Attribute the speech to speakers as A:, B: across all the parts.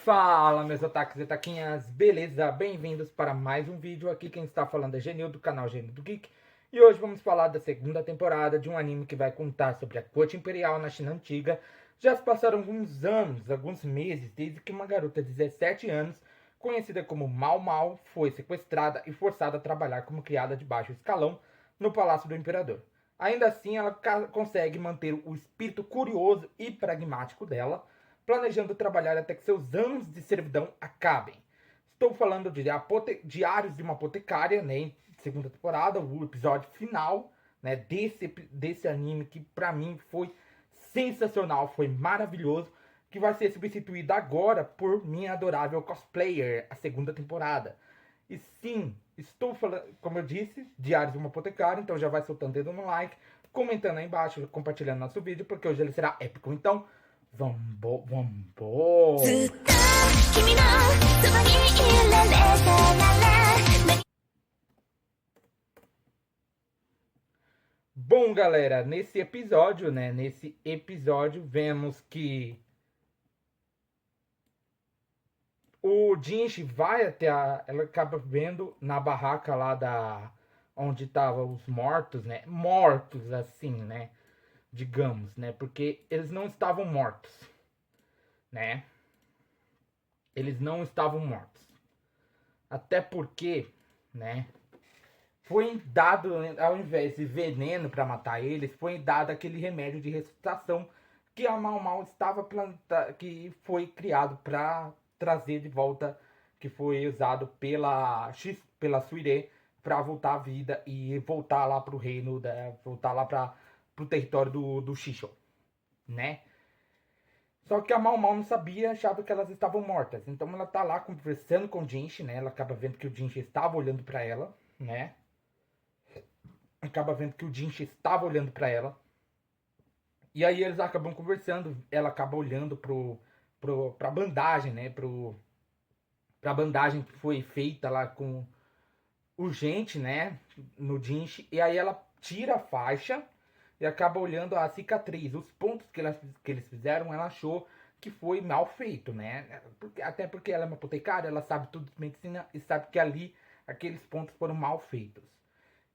A: Fala, meus otakus e taquinhas, beleza? Bem-vindos para mais um vídeo. Aqui quem está falando é Genil, do canal Genil do Geek. E hoje vamos falar da segunda temporada de um anime que vai contar sobre a corte imperial na China antiga. Já se passaram alguns anos, alguns meses, desde que uma garota de 17 anos, conhecida como Mao Mao, foi sequestrada e forçada a trabalhar como criada de baixo escalão no Palácio do Imperador. Ainda assim, ela consegue manter o espírito curioso e pragmático dela, planejando trabalhar até que seus anos de servidão acabem. Estou falando de Diários de uma Apotecária, né, em segunda temporada, o episódio final, né, desse anime que pra mim foi sensacional, foi maravilhoso, que vai ser substituído agora por Minha Adorável Cosplayer, a segunda temporada. E sim, estou falando, como eu disse, Diários de uma Apotecária, então já vai soltando dedo no like, comentando aí embaixo, compartilhando nosso vídeo, porque hoje ele será épico. Então, vambora! Bom, galera, nesse episódio vemos que o Jinchi vai até ela acaba vendo na barraca lá da onde estavam os mortos, né? Mortos assim, né? Digamos, né? Porque eles não estavam mortos, né? Eles não estavam mortos. Até porque, né? Foi dado, ao invés de veneno para matar eles, foi dado aquele remédio de ressuscitação que a Mau Mau estava que foi criado para trazer de volta, que foi usado pela Suire para voltar à vida e voltar lá pro reino voltar lá para pro território do Shisho, né? Só que a Mau Mau não sabia, achava que elas estavam mortas. Então ela tá lá conversando com o Jinchi, né? Ela acaba vendo que o Jinchi estava olhando para ela, né? Acaba vendo que o Jinchi estava olhando para ela. E aí eles acabam conversando. Ela acaba olhando pra bandagem, né? Pra bandagem que foi feita lá com urgente, né? No Jinchi. E aí ela tira a faixa e acaba olhando a cicatriz. Os pontos que eles fizeram, ela achou que foi mal feito, né? Até porque ela é uma apotecária, ela sabe tudo de medicina e sabe que ali aqueles pontos foram mal feitos.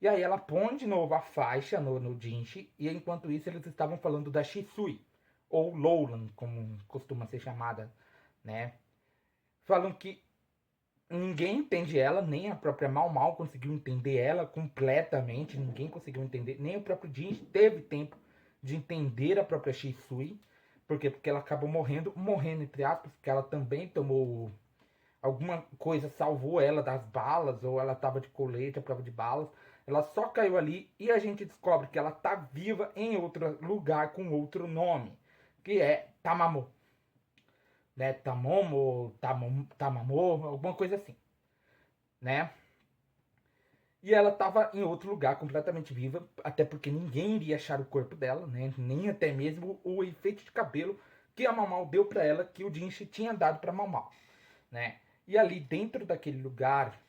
A: E aí ela põe de novo a faixa no Jinchi, e enquanto isso eles estavam falando da Shisui, ou Lowland, como costuma ser chamada, né? Falam que ninguém entende ela, nem a própria Mal Mal conseguiu entender ela completamente, ninguém conseguiu entender, nem o próprio Jinchi teve tempo de entender a própria Shisui, porque ela acabou morrendo entre aspas, porque ela também tomou alguma coisa salvou ela das balas, ou ela estava de colete à prova de balas. Ela só caiu ali e a gente descobre que ela tá viva em outro lugar com outro nome, que é Tamamo, né? Tamamo, alguma coisa assim, né? E ela estava em outro lugar, completamente viva, até porque ninguém iria achar o corpo dela, né? Nem até mesmo o efeito de cabelo que a Mamau deu para ela, que o Jinchi tinha dado para Mamau, né? E ali dentro daquele lugar,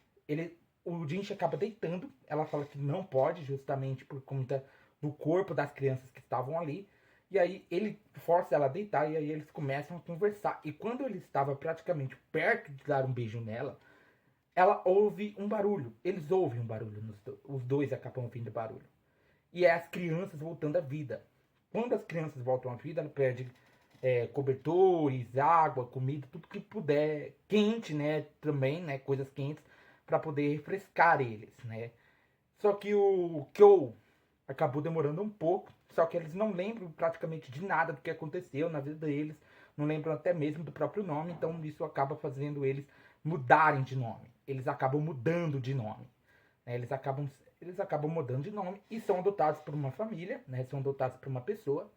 A: o Jinchi acaba deitando. Ela fala que não pode, justamente por conta do corpo das crianças que estavam ali. E aí ele força ela a deitar e aí eles começam a conversar. E quando ele estava praticamente perto de dar um beijo nela, ela ouve um barulho. Eles ouvem um barulho. Os dois acabam ouvindo barulho. E é as crianças voltando à vida. Quando as crianças voltam à vida, ela perde cobertores, água, comida, tudo que puder, quente, né, também, né, coisas quentes, para poder refrescar eles, né. Só que o Kyo acabou demorando um pouco, só que eles não lembram praticamente de nada do que aconteceu na vida deles, não lembram até mesmo do próprio nome, então isso acaba fazendo eles mudarem de nome. Eles acabam mudando de nome, né, eles acabam mudando de nome e são adotados por uma família, né, são adotados por uma pessoa,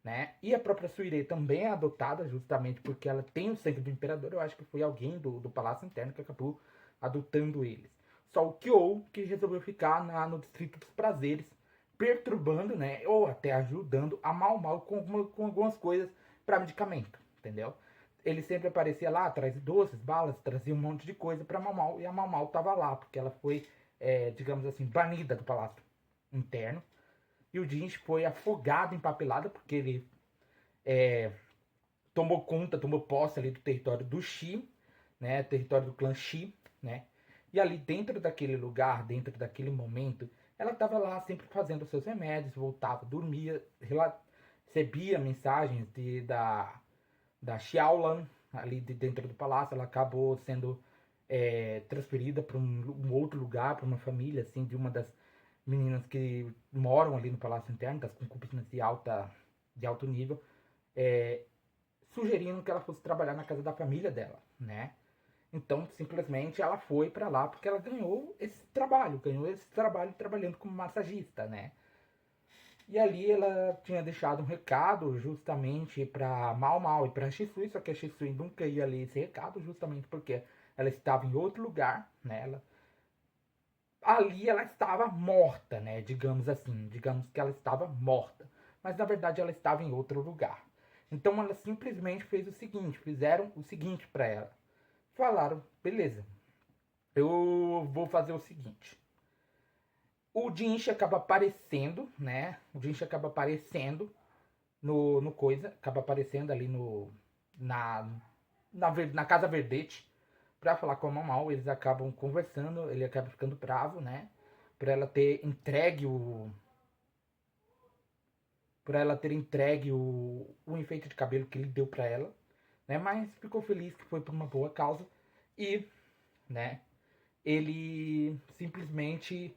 A: né? E a própria Suire também é adotada, justamente porque ela tem o sangue do imperador. Eu acho que foi alguém do Palácio Interno que acabou adotando eles. Só o Kyo que resolveu ficar no Distrito dos Prazeres, perturbando, né? Ou até ajudando a Mal Mal com algumas coisas para medicamento, entendeu? Ele sempre aparecia lá, traz doces, balas, trazia um monte de coisa para Mal Mal. E a Mal Mal tava lá, porque ela foi, digamos assim, banida do Palácio Interno. E o Jinch foi afogado em papelada, porque ele tomou conta, tomou posse ali do território do Xi, né, território do clã Xi, né, e ali dentro daquele lugar, dentro daquele momento, ela estava lá sempre fazendo seus remédios, voltava, dormia, recebia mensagens da Xiaolan, ali de dentro do palácio. Ela acabou sendo transferida para um outro lugar, para uma família, assim, de uma das meninas que moram ali no Palácio Interno, das concubinas de alto nível, é, sugerindo que ela fosse trabalhar na casa da família dela, né? Então, simplesmente, ela foi para lá porque ela ganhou esse trabalho trabalhando como massagista, né? E ali ela tinha deixado um recado justamente para Mal Mal e para Shisui, só que a Shisui nunca ia ler esse recado justamente porque ela estava em outro lugar, né? Ali ela estava morta, né? Digamos assim, digamos que ela estava morta, mas na verdade ela estava em outro lugar. Então ela simplesmente fez o seguinte, fizeram o seguinte para ela. Falaram, beleza, eu vou fazer o seguinte. O Jinchi acaba aparecendo, né? O Jinchi acaba aparecendo no coisa, acaba aparecendo ali na, na Casa Verdete pra falar com a Mamal. Eles acabam conversando, ele acaba ficando bravo, né? Por ela ter entregue o enfeite de cabelo que ele deu pra ela, né? Mas ficou feliz que foi por uma boa causa e, né? Ele simplesmente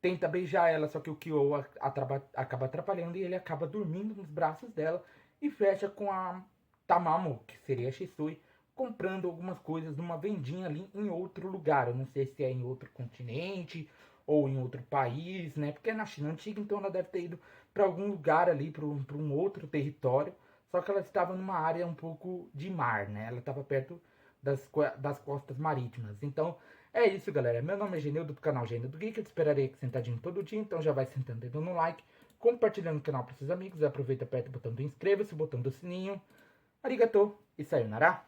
A: tenta beijar ela, só que o Kyo acaba atrapalhando e ele acaba dormindo nos braços dela e fecha com a Tamamo, que seria a Shisui, comprando algumas coisas numa vendinha ali em outro lugar. Eu não sei se é em outro continente ou em outro país, né? Porque é na China antiga, então ela deve ter ido para algum lugar ali, para um outro território. Só que ela estava numa área um pouco de mar, né? Ela estava perto das costas marítimas. Então, é isso, galera. Meu nome é Genildo, do canal Genildo Geek. Eu te esperarei aqui sentadinho todo dia, então já vai sentando e dando um like, compartilhando o canal para seus amigos. Aproveita, aperta o botão do inscreva-se, o botão do sininho. Arigatou e sayonara.